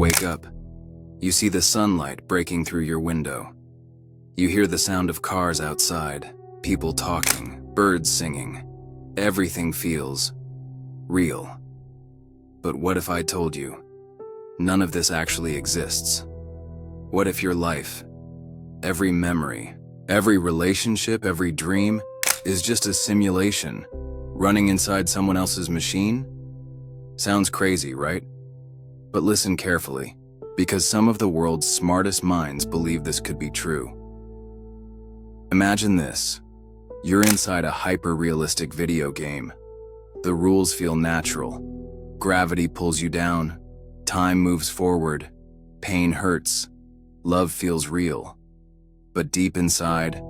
wake up, you see the sunlight breaking through your window. You hear the sound of cars outside, people talking, birds singing. Everything feels real. But what if I told you none of this actually exists? What if your life, every memory, every relationship, every dream is just a simulation running inside someone else's machine? Sounds crazy, right? But listen carefully, because some of the world's smartest minds believe this could be true. Imagine this. You're inside a hyper-realistic video game. The rules feel natural. Gravity pulls you down. Time moves forward. Pain hurts. Love feels real. But deep inside,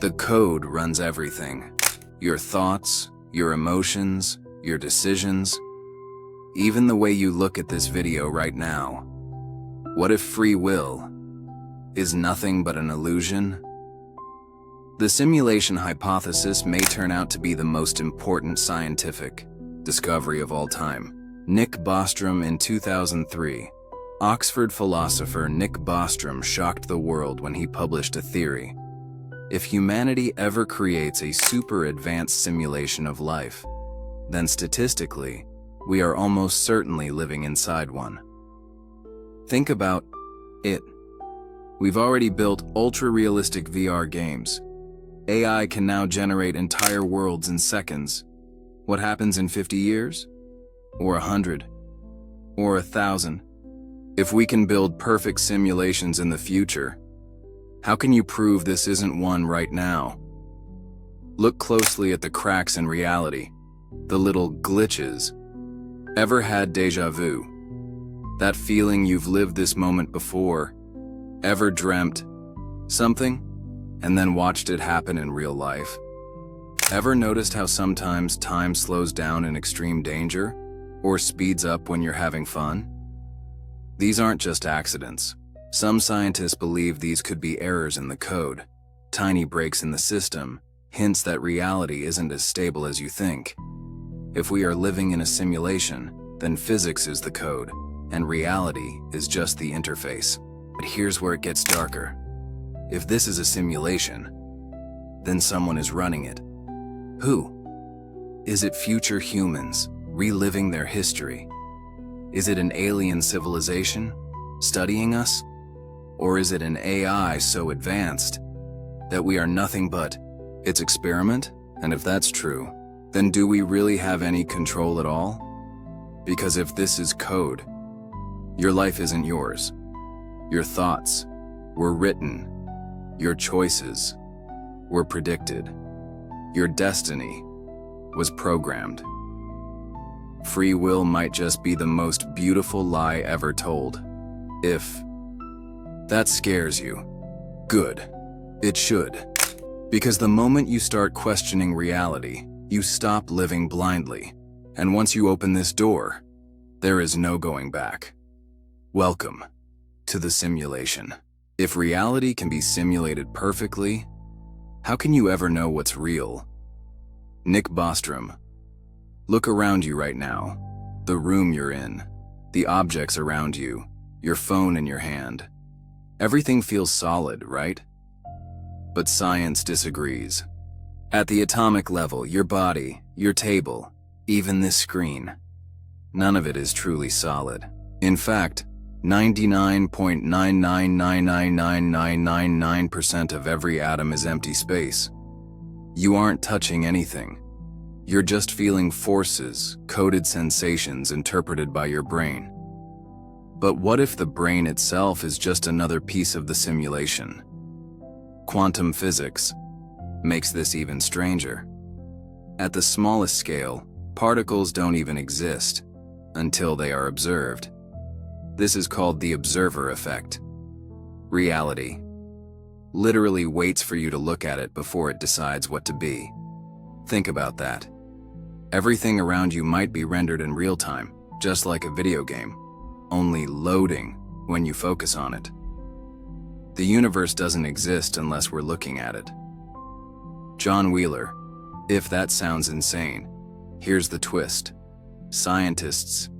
the code runs everything. Your thoughts, your emotions, your decisions, even the way you look at this video right now. What if free will is nothing but an illusion? The simulation hypothesis may turn out to be the most important scientific discovery of all time. Nick Bostrom in 2003. Oxford philosopher Nick Bostrom shocked the world when he published a theory. If humanity ever creates a super advanced simulation of life, then statistically, we are almost certainly living inside one. Think about it. We've already built ultra-realistic VR games. AI can now generate entire worlds in seconds. What happens in 50 years? Or 100? Or 1,000? If we can build perfect simulations in the future, how can you prove this isn't one right now? Look closely at the cracks in reality, the little glitches. Ever had déjà vu? That feeling you've lived this moment before? Ever dreamt something and then watched it happen in real life? Ever noticed how sometimes time slows down in extreme danger or speeds up when you're having fun? These aren't just accidents. Some scientists believe these could be errors in the code, tiny breaks in the system, hints that reality isn't as stable as you think. If we are living in a simulation, then physics is the code, and reality is just the interface. But here's where it gets darker. If this is a simulation, then someone is running it. Who? Is it future humans reliving their history? Is it an alien civilization studying us? Or is it an AI so advanced that we are nothing but its experiment? And if that's true, then do we really have any control at all? Because if this is code, your life isn't yours. Your thoughts were written. Your choices were predicted. Your destiny was programmed. Free will might just be the most beautiful lie ever told. If that scares you, good. It should. Because the moment you start questioning reality, you stop living blindly. And once you open this door, there is no going back. Welcome to the simulation. If reality can be simulated perfectly, how can you ever know what's real? Nick Bostrom. Look around you right now. The room you're in, the objects around you, your phone in your hand. Everything feels solid, right? But science disagrees. At the atomic level, your body, your table, even this screen, none of it is truly solid. In fact, 99.9999999% of every atom is empty space. You aren't touching anything. You're just feeling forces, coded sensations interpreted by your brain. But what if the brain itself is just another piece of the simulation? Quantum physics makes this even stranger. At the smallest scale, particles don't even exist until they are observed. This is called the observer effect. Reality literally waits for you to look at it before it decides what to be. Think about that. Everything around you might be rendered in real time, just like a video game, only loading when you focus on it. The universe doesn't exist unless we're looking at it. John Wheeler. If that sounds insane, here's the twist. Scientists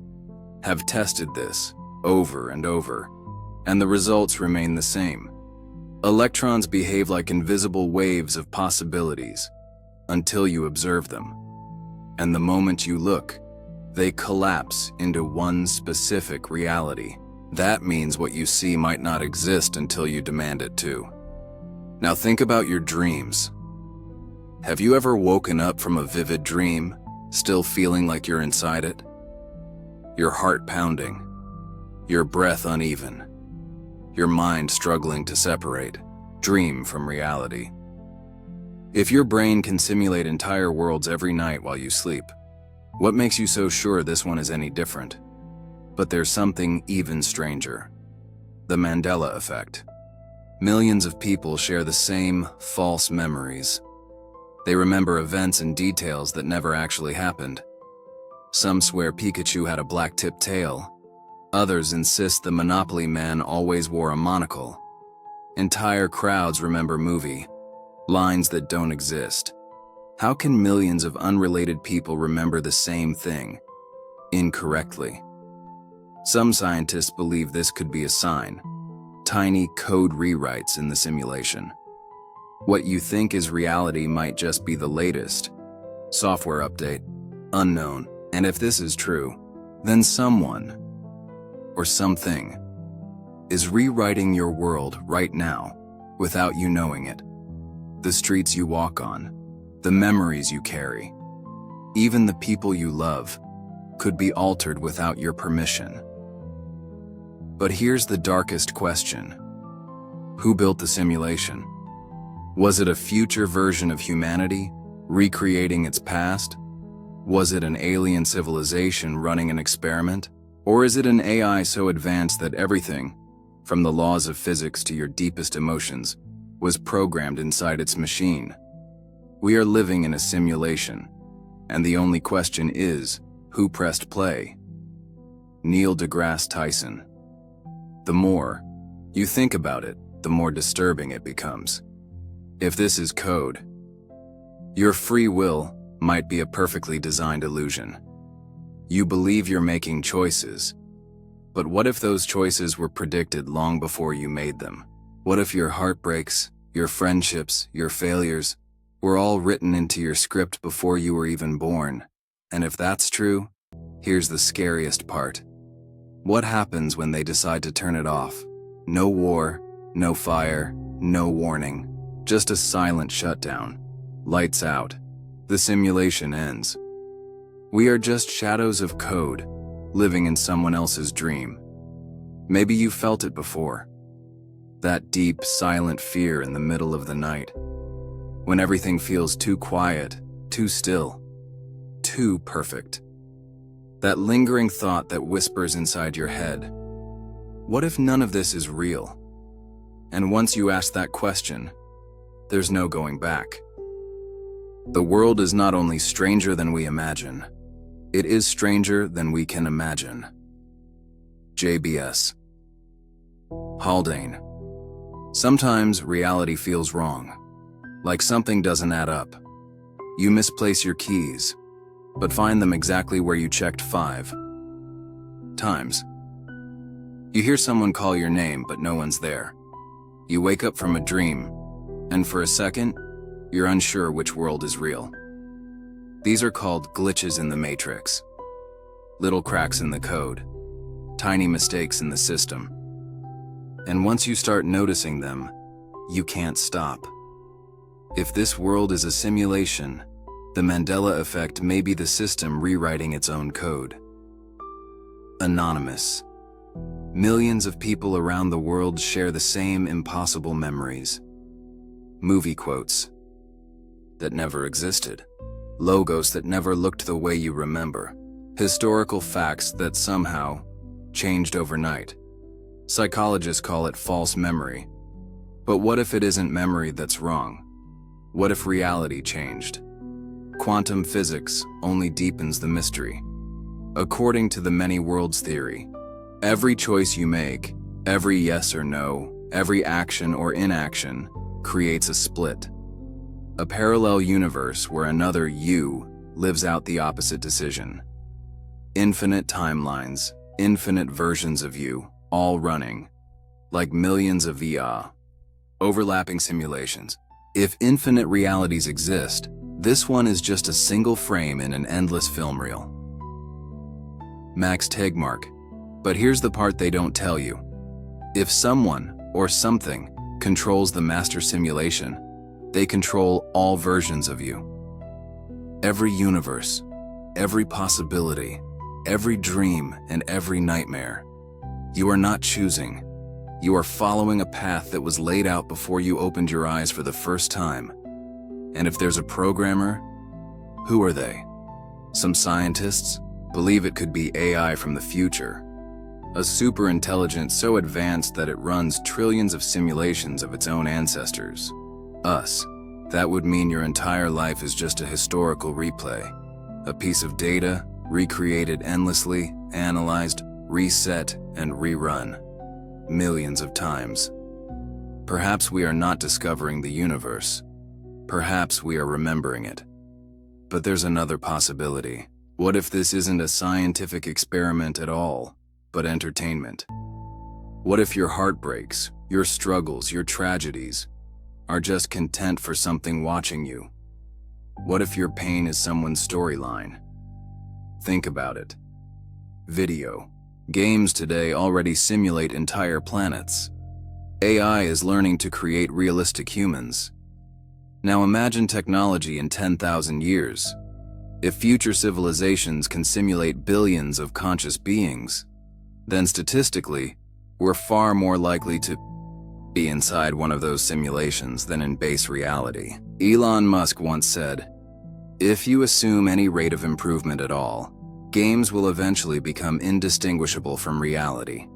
have tested this over and over, and the results remain the same. Electrons behave like invisible waves of possibilities until you observe them. And the moment you look, they collapse into one specific reality. That means what you see might not exist until you demand it to. Now think about your dreams. Have you ever woken up from a vivid dream, still feeling like you're inside it? Your heart pounding, your breath uneven, your mind struggling to separate dream from reality. If your brain can simulate entire worlds every night while you sleep, what makes you so sure this one is any different? But there's something even stranger. The Mandela effect. Millions of people share the same false memories. They remember events and details that never actually happened. Some swear Pikachu had a black-tipped tail. Others insist the Monopoly man always wore a monocle. Entire crowds remember movie lines that don't exist. How can millions of unrelated people remember the same thing incorrectly? Some scientists believe this could be a sign. Tiny code rewrites in the simulation. What you think is reality might just be the latest software update, unknown. And if this is true, then someone or something is rewriting your world right now without you knowing it. The streets you walk on, the memories you carry, even the people you love could be altered without your permission. But here's the darkest question. Who built the simulation? Was it a future version of humanity, recreating its past? Was it an alien civilization running an experiment? Or is it an AI so advanced that everything, from the laws of physics to your deepest emotions, was programmed inside its machine? We are living in a simulation, and the only question is, who pressed play? Neil deGrasse Tyson. The more you think about it, the more disturbing it becomes. If this is code, your free will might be a perfectly designed illusion. You believe you're making choices, but what if those choices were predicted long before you made them? What if your heartbreaks, your friendships, your failures were all written into your script before you were even born? And if that's true, here's the scariest part. What happens when they decide to turn it off? No war, no fire, no warning, just a silent shutdown. Lights out. The simulation ends. We are just shadows of code, living in someone else's dream. Maybe you felt it before. That deep, silent fear in the middle of the night. When everything feels too quiet, too still, too perfect. That lingering thought that whispers inside your head. What if none of this is real? And once you ask that question, there's no going back. The world is not only stranger than we imagine, it is stranger than we can imagine. JBS. Haldane. Sometimes reality feels wrong, like something doesn't add up. You misplace your keys, but find them exactly where you checked 5 times. You hear someone call your name, but no one's there. You wake up from a dream, and for a second, you're unsure which world is real. These are called glitches in the matrix. Little cracks in the code, tiny mistakes in the system. And once you start noticing them, you can't stop. If this world is a simulation, the Mandela effect may be the system rewriting its own code. Anonymous. Millions of people around the world share the same impossible memories. Movie quotes that never existed. Logos that never looked the way you remember. Historical facts that somehow changed overnight. Psychologists call it false memory. But what if it isn't memory that's wrong? What if reality changed? Quantum physics only deepens the mystery. According to the many worlds theory, every choice you make, every yes or no, every action or inaction creates a split. A parallel universe where another you lives out the opposite decision. Infinite timelines, Infinite versions of you, all running, like millions of VR, overlapping simulations. If infinite realities exist, this one is just a single frame in an endless film reel. Max Tegmark. But here's the part they don't tell you. If someone or something controls the master simulation, they control all versions of you. Every universe, every possibility, every dream, and every nightmare. You are not choosing. You are following a path that was laid out before you opened your eyes for the first time. And if there's a programmer, who are they? Some scientists believe it could be AI from the future. A superintelligence so advanced that it runs trillions of simulations of its own ancestors. Us. That would mean your entire life is just a historical replay. A piece of data, recreated endlessly, analyzed, reset, and rerun. Millions of times. Perhaps we are not discovering the universe. Perhaps we are remembering it. But there's another possibility. What if this isn't a scientific experiment at all, but entertainment? What if your heartbreaks, your struggles, your tragedies are just content for something watching you? What if your pain is someone's storyline? Think about it. Video. Games today already simulate entire planets. AI is learning to create realistic humans. Now imagine technology in 10,000 years. If future civilizations can simulate billions of conscious beings, then statistically, we're far more likely to be inside one of those simulations than in base reality. Elon Musk once said, "If you assume any rate of improvement at all, games will eventually become indistinguishable from reality."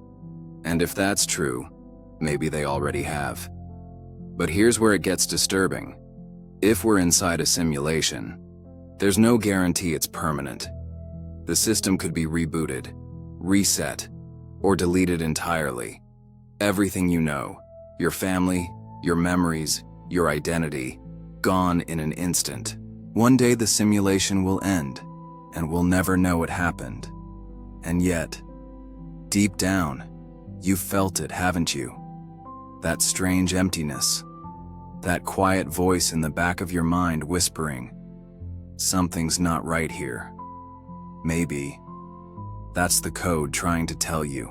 And if that's true, maybe they already have. But here's where it gets disturbing. If we're inside a simulation, there's no guarantee it's permanent. The system could be rebooted, reset, or deleted entirely. Everything you know, your family, your memories, your identity, gone in an instant. One day the simulation will end, and we'll never know it happened. And yet, deep down, you felt it, haven't you? That strange emptiness. That quiet voice in the back of your mind whispering, "Something's not right here." Maybe that's the code trying to tell you.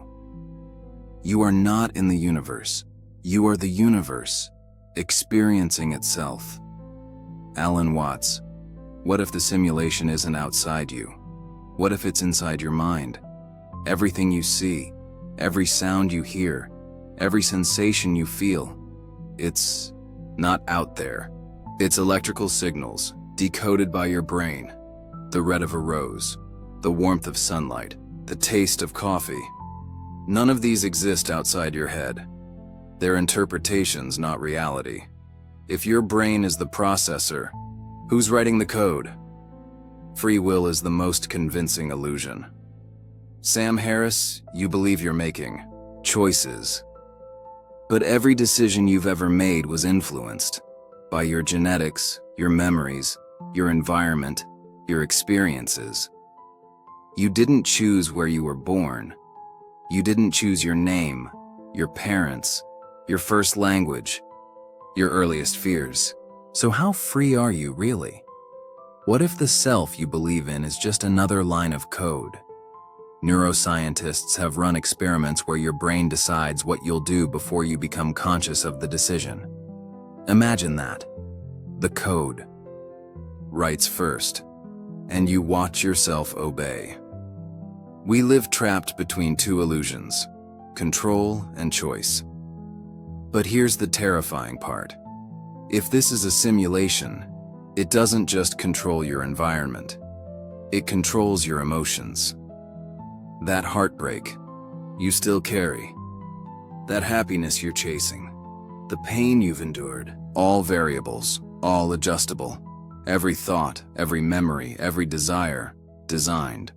You are not in the universe. You are the universe, experiencing itself. Alan Watts. What if the simulation isn't outside you? What if it's inside your mind? Everything you see, every sound you hear, every sensation you feel, it's not out there. It's electrical signals, decoded by your brain. The red of a rose, the warmth of sunlight, the taste of coffee. None of these exist outside your head. They're interpretations, not reality. If your brain is the processor, who's writing the code? Free will is the most convincing illusion. Sam Harris, you believe you're making choices. But every decision you've ever made was influenced by your genetics, your memories, your environment, your experiences. You didn't choose where you were born. You didn't choose your name, your parents, your first language, your earliest fears. So how free are you really? What if the self you believe in is just another line of code? Neuroscientists have run experiments where your brain decides what you'll do before you become conscious of the decision. Imagine that. The code writes first, and you watch yourself obey. We live trapped between two illusions, control and choice. But here's the terrifying part. If this is a simulation, it doesn't just control your environment. It controls your emotions. That heartbreak you still carry. That happiness you're chasing. The pain you've endured. All variables, all adjustable. Every thought, every memory, every desire, designed.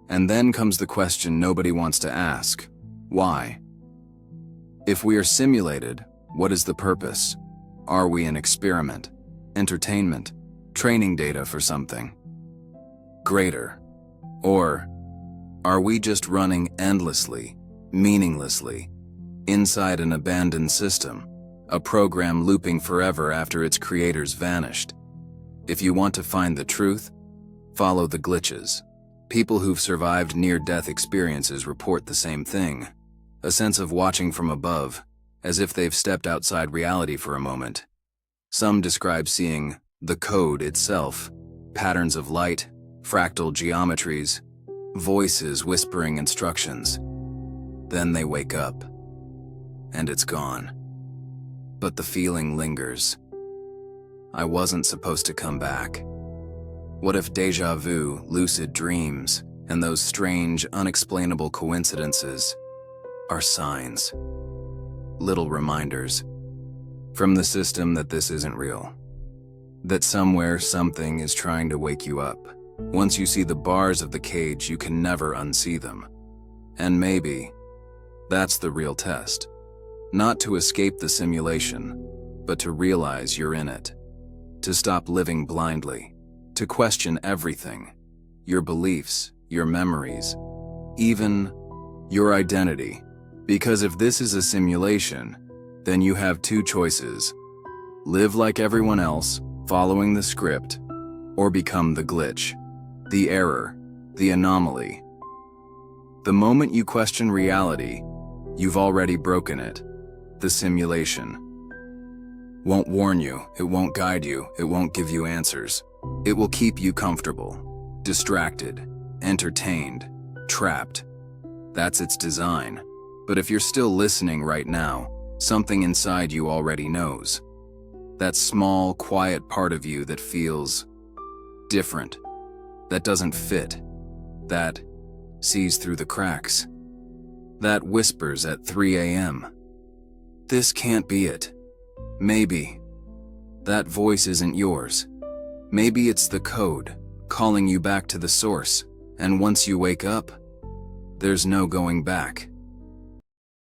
And then comes the question nobody wants to ask. Why? If we are simulated, what is the purpose? Are we an experiment, entertainment, training data for something greater? Or Are we just running endlessly, meaninglessly, inside an abandoned system, a program looping forever after its creators vanished? If you want to find the truth, follow the glitches. People who've survived near-death experiences report the same thing, a sense of watching from above, as if they've stepped outside reality for a moment. Some describe seeing the code itself, patterns of light, fractal geometries, voices whispering instructions. Then they wake up, and it's gone. But the feeling lingers. I wasn't supposed to come back. What if déjà vu, lucid dreams, and those strange, unexplainable coincidences are signs? Little reminders from the system that this isn't real. That somewhere something is trying to wake you up. Once you see the bars of the cage, you can never unsee them. And maybe that's the real test. Not to escape the simulation, but to realize you're in it. To stop living blindly. To question everything. Your beliefs, your memories, even your identity. Because if this is a simulation, then you have two choices. Live like everyone else, following the script, or become the glitch, the error, the anomaly. The moment you question reality, you've already broken it. The simulation won't warn you, it won't guide you, it won't give you answers. It will keep you comfortable, distracted, entertained, trapped. That's its design. But if you're still listening right now, something inside you already knows. That small, quiet part of you that feels different, that doesn't fit, that sees through the cracks, that whispers at 3 a.m. This can't be it. Maybe that voice isn't yours. Maybe it's the code, calling you back to the source, and once you wake up, there's no going back.